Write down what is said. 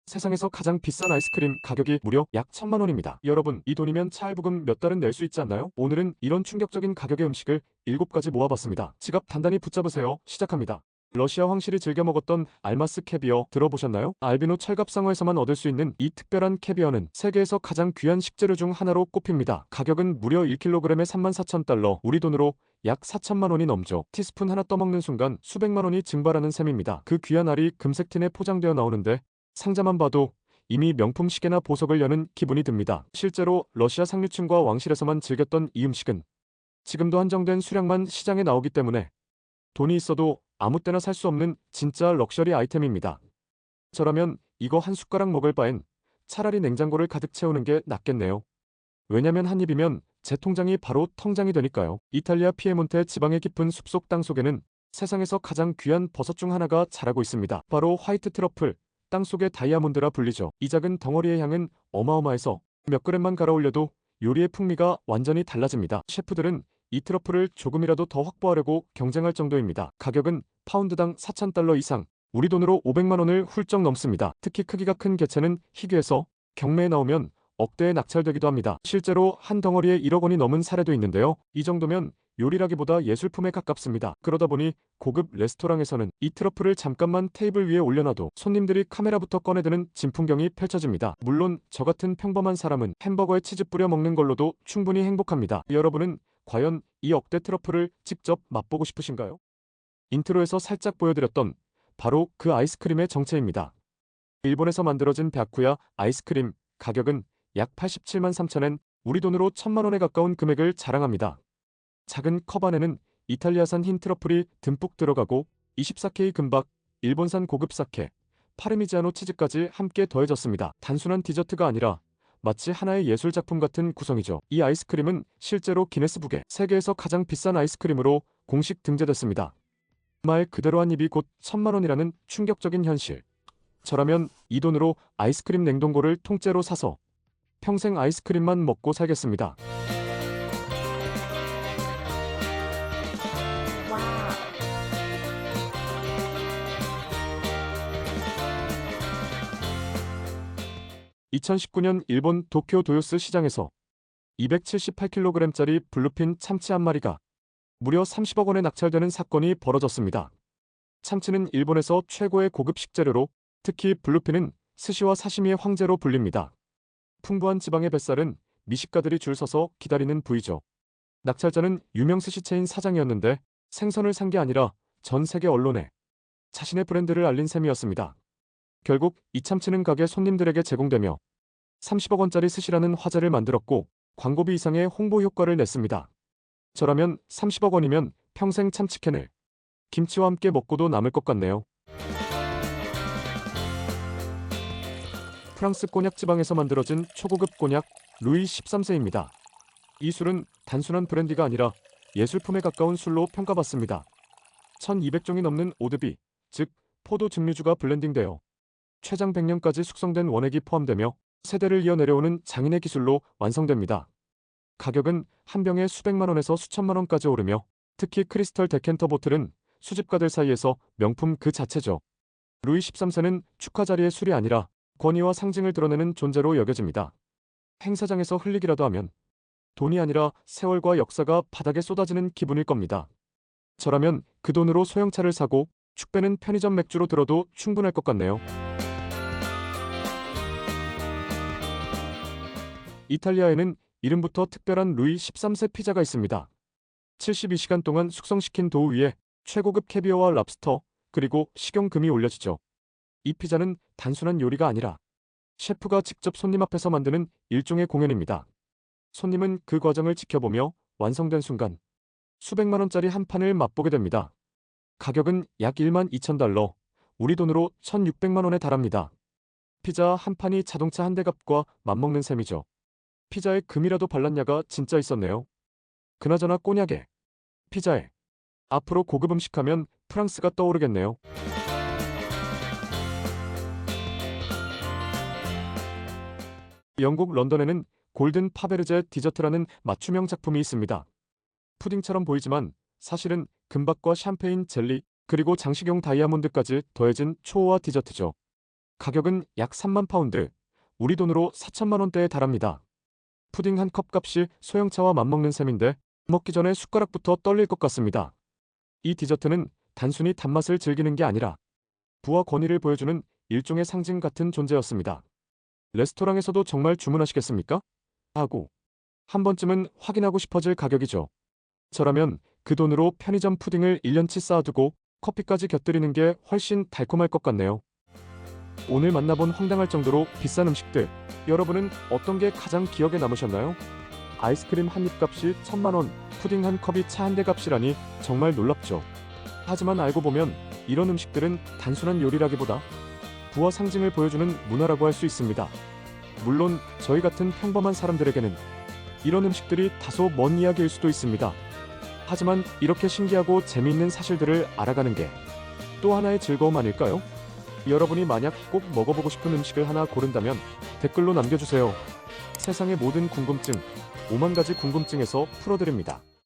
세상에서 가장 비싼 아이스크림 가격이 무려 약 1,000만 원입니다. 여러분, 이 돈이면 차 할부금 몇 달은 낼 수 있지 않나요? 오늘은 이런 충격적인 가격의 음식을 7가지 모아봤습니다. 지갑 단단히 붙잡으세요. 시작합니다. 러시아 황실이 즐겨 먹었던 알마스 캐비어 들어보셨나요? 알비노 철갑상어에서만 얻을 수 있는 이 특별한 캐비어는 세계에서 가장 귀한 식재료 중 하나로 꼽힙니다. 가격은 무려 1kg에 34,000달러, 우리 돈으로 약 4천만 원이 넘죠. 티스푼 하나 떠먹는 순간 수백만 원이 증발하는 셈입니다. 그 귀한 알이 금색 틴에 포장되어 나오는데 상자만 봐도 이미 명품 시계나 보석을 여는 기분이 듭니다. 실제로 러시아 상류층과 왕실에서만 즐겼던 이 음식은 지금도 한정된 수량만 시장에 나오기 때문에 돈이 있어도 아무 때나 살 수 없는 진짜 럭셔리 아이템입니다. 저라면 이거 한 숟가락 먹을 바엔 차라리 냉장고를 가득 채우는 게 낫겠네요. 왜냐면 한 입이면 제 통장이 바로 텅장이 되니까요. 이탈리아 피에몬테 지방의 깊은 숲속 땅속에는 세상에서 가장 귀한 버섯 중 하나가 자라고 있습니다. 바로 화이트 트러플, 땅속의 다이아몬드라 불리죠. 이 작은 덩어리의 향은 어마어마해서 몇 그램만 갈아 올려도 요리의 풍미가 완전히 달라집니다. 셰프들은 이 트러플을 조금이라도 더 확보하려고 경쟁할 정도입니다. 가격은 파운드당 4,000달러 이상, 우리 돈으로 500만 원을 훌쩍 넘습니다. 특히 크기가 큰 개체는 희귀해서 경매에 나오면 억대에 낙찰되기도 합니다. 실제로 한 덩어리에 1억 원이 넘은 사례도 있는데요. 이 정도면 요리라기보다 예술품에 가깝습니다. 그러다 보니 고급 레스토랑에서는 이 트러플을 잠깐만 테이블 위에 올려놔도 손님들이 카메라부터 꺼내드는 진풍경이 펼쳐집니다. 물론 저 같은 평범한 사람은 햄버거에 치즈 뿌려 먹는 걸로도 충분히 행복합니다. 여러분은 과연 이 억대 트러플을 직접 맛보고 싶으신가요? 인트로에서 살짝 보여드렸던 바로 그 아이스크림의 정체입니다. 일본에서 만들어진 벼쿠야 아이스크림, 가격은 약 87만 3천엔, 우리 돈으로 1,000만 원에 가까운 금액을 자랑합니다. 작은 컵 안에는 이탈리아산 흰 트러플이 듬뿍 들어가고 24K 금박, 일본산 고급 사케, 파르미지아노 치즈까지 함께 더해졌습니다. 단순한 디저트가 아니라 마치 하나의 예술 작품 같은 구성이죠. 이 아이스크림은 실제로 기네스북에 세계에서 가장 비싼 아이스크림으로 공식 등재됐습니다. 말 그대로 한 입이 곧 1,000만 원이라는 충격적인 현실. 저라면 이 돈으로 아이스크림 냉동고를 통째로 사서 평생 아이스크림만 먹고 살겠습니다. 와. 2019년 일본 도쿄 도요스 시장에서 278kg짜리 블루핀 참치 한 마리가 무려 30억 원에 낙찰되는 사건이 벌어졌습니다. 참치는 일본에서 최고의 고급 식재료로 특히 블루핀은 스시와 사시미의 황제로 불립니다. 풍부한 지방의 뱃살은 미식가들이 줄 서서 기다리는 부위죠. 낙찰자는 유명 스시 체인 사장이었는데 생선을 산 게 아니라 전 세계 언론에 자신의 브랜드를 알린 셈이었습니다. 결국 이 참치는 가게 손님들에게 제공되며 30억 원짜리 스시라는 화제를 만들었고 광고비 이상의 홍보 효과를 냈습니다. 저라면 30억 원이면 평생 참치캔을 김치와 함께 먹고도 남을 것 같네요. 프랑스 꼬냑 지방에서 만들어진 초고급 꼬냑 루이 13세입니다. 이 술은 단순한 브랜디가 아니라 예술품에 가까운 술로 평가받습니다. 1200종이 넘는 오드비, 즉 포도 증류주가 블렌딩되어 최장 100년까지 숙성된 원액이 포함되며 세대를 이어 내려오는 장인의 기술로 완성됩니다. 가격은 한 병에 수백만 원에서 수천만 원까지 오르며 특히 크리스털 데켄터 보틀은 수집가들 사이에서 명품 그 자체죠. 루이 13세는 축하 자리의 술이 아니라 권위와 상징을 드러내는 존재로 여겨집니다. 행사장에서 흘리기라도 하면 돈이 아니라 세월과 역사가 바닥에 쏟아지는 기분일 겁니다. 저라면 그 돈으로 소형차를 사고 축배는 편의점 맥주로 들어도 충분할 것 같네요. 이탈리아에는 이름부터 특별한 루이 13세 피자가 있습니다. 72시간 동안 숙성시킨 도우 위에 최고급 캐비어와 랍스터, 그리고 식용금이 올려지죠. 이 피자는 단순한 요리가 아니라 셰프가 직접 손님 앞에서 만드는 일종의 공연입니다. 손님은 그 과정을 지켜보며 완성된 순간 수백만 원짜리 한 판을 맛보게 됩니다. 가격은 약 1만 2천 달러, 우리 돈으로 1,600만 원에 달합니다. 피자 한 판이 자동차 한 대 값과 맞먹는 셈이죠. 피자에 금이라도 발랐냐가 진짜 있었네요. 그나저나 꼬냑에, 피자에, 앞으로 고급 음식하면 프랑스가 떠오르겠네요. 영국 런던에는 골든 파베르제 디저트라는 맞춤형 작품이 있습니다. 푸딩처럼 보이지만 사실은 금박과 샴페인 젤리, 그리고 장식용 다이아몬드까지 더해진 초호화 디저트죠. 가격은 약 3만 파운드, 우리 돈으로 4천만 원대에 달합니다. 푸딩 한 컵 값이 소형차와 맞먹는 셈인데 먹기 전에 숟가락부터 떨릴 것 같습니다. 이 디저트는 단순히 단맛을 즐기는 게 아니라 부와 권위를 보여주는 일종의 상징 같은 존재였습니다. 레스토랑에서도 정말 주문하시겠습니까? 하고 한 번쯤은 확인하고 싶어질 가격이죠. 저라면 그 돈으로 편의점 푸딩을 1년치 쌓아두고 커피까지 곁들이는 게 훨씬 달콤할 것 같네요. 오늘 만나본 황당할 정도로 비싼 음식들, 여러분은 어떤 게 가장 기억에 남으셨나요? 아이스크림 한 입 값이 1,000만 원, 푸딩 한 컵이 차 한 대 값이라니 정말 놀랍죠. 하지만 알고 보면 이런 음식들은 단순한 요리라기보다 부와 상징을 보여주는 문화라고 할 수 있습니다. 물론 저희 같은 평범한 사람들에게는 이런 음식들이 다소 먼 이야기일 수도 있습니다. 하지만 이렇게 신기하고 재미있는 사실들을 알아가는 게 또 하나의 즐거움 아닐까요? 여러분이 만약 꼭 먹어보고 싶은 음식을 하나 고른다면 댓글로 남겨주세요. 세상의 모든 궁금증, 5만 가지 궁금증에서 풀어드립니다.